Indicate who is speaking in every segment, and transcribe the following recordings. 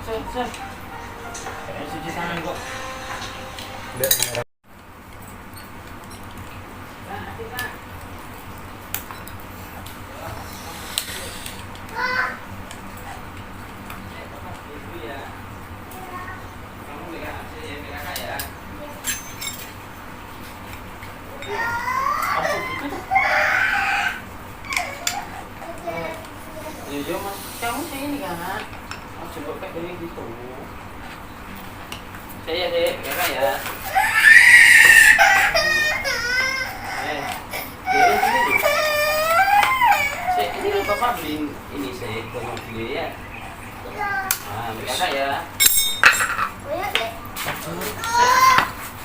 Speaker 1: Cuci tangan kok. Iya mas, kamu sih ini kan? Coba kayak gitu. Saya deh, kakak ya. Jadi sini deh. Saya ini kan bapak beli ini saya mau beli ya. Nah, kakak ya.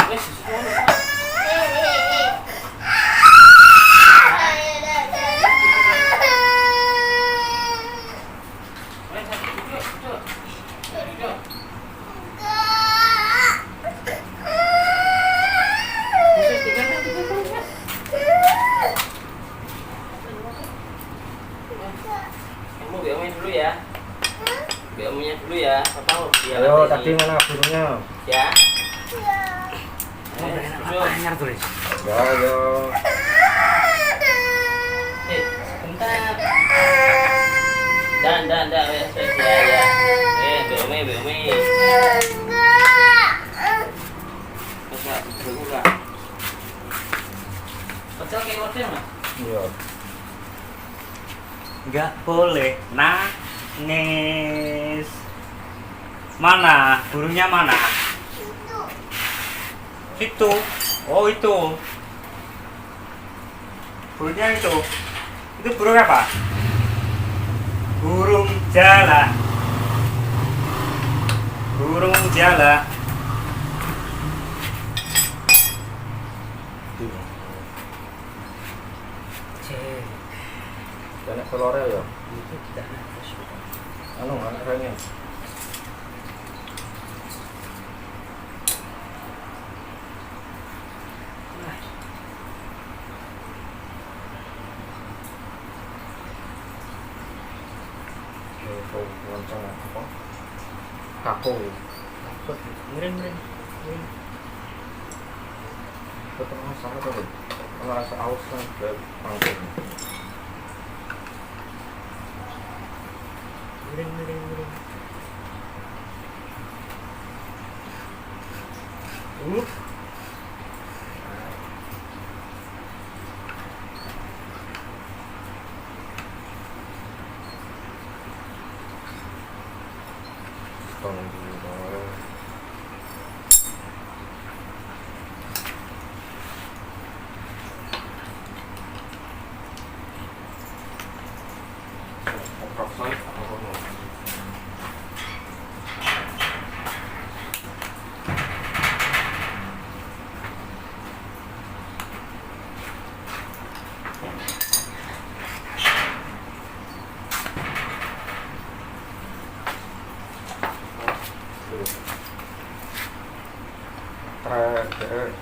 Speaker 1: Wes, sudah. Kamu biar dulu ya. Biar dulu ya. Papa mau biar.
Speaker 2: Ayo, tadi mana burungnya?
Speaker 1: Ya.
Speaker 3: Anyar tulis.
Speaker 2: Ya, ayo.
Speaker 1: Sebentar. Dan, wes ya. Biar. Enggak, buka. Pecel kayak model, Mas.
Speaker 2: Iya.
Speaker 3: Enggak boleh nangis. Mana? Burungnya mana? Itu. Oh, itu. Burungnya itu. Itu burung apa? Burung jala. Burung jala. Cek.
Speaker 2: Banyak telurnya ya.
Speaker 3: Itu tidak harus.
Speaker 2: Anu, anaknya. Kau lonceng apa? Kaku.
Speaker 3: Miring.
Speaker 2: Ketemu sama tuh. Merasa aus kan dari panggung.
Speaker 3: Miring.
Speaker 2: Tolong dulu. Terakhir.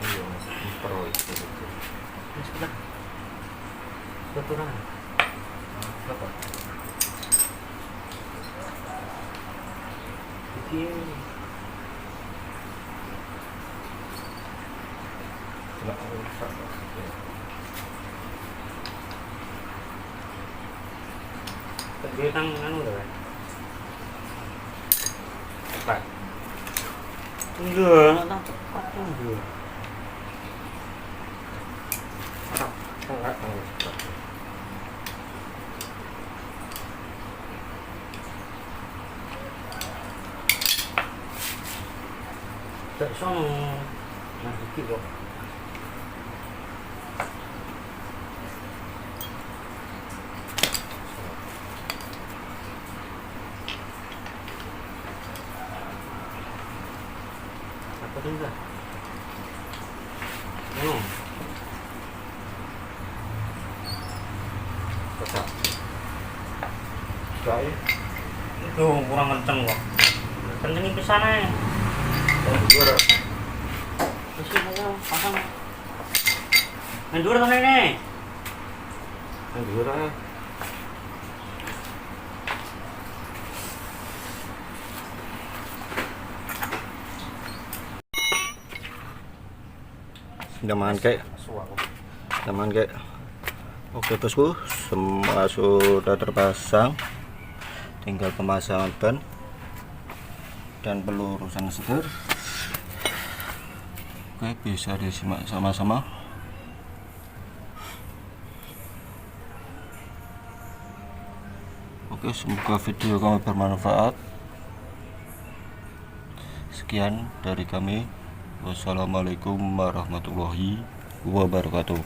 Speaker 2: Iya, pro itu.
Speaker 3: Sudah. Betulan.
Speaker 2: Apa?
Speaker 3: Iya.
Speaker 2: Kenapa rusak?
Speaker 3: Dia tangan udah kan? Cepat. Enggak, nak cepat enggak.
Speaker 2: Enggak.
Speaker 3: Tak sono. Nah, dikit kok. Apa tu dah?
Speaker 2: Pecah. Gaya.
Speaker 3: Itu kurang kenceng kok. Kencengin ke sana ya.
Speaker 2: Dan juara.
Speaker 3: Kasih aja pasang. Main dulu sana ini.
Speaker 2: Dan juara. Nyaman kayak. Nyaman kayak. Oke bosku, semua sudah terpasang. Tinggal pemasangan ban dan pelurusan setir. Oke, bisa disimak sama-sama. Oke, semoga video kami bermanfaat. Sekian dari kami. Wassalamualaikum warahmatullahi wabarakatuh.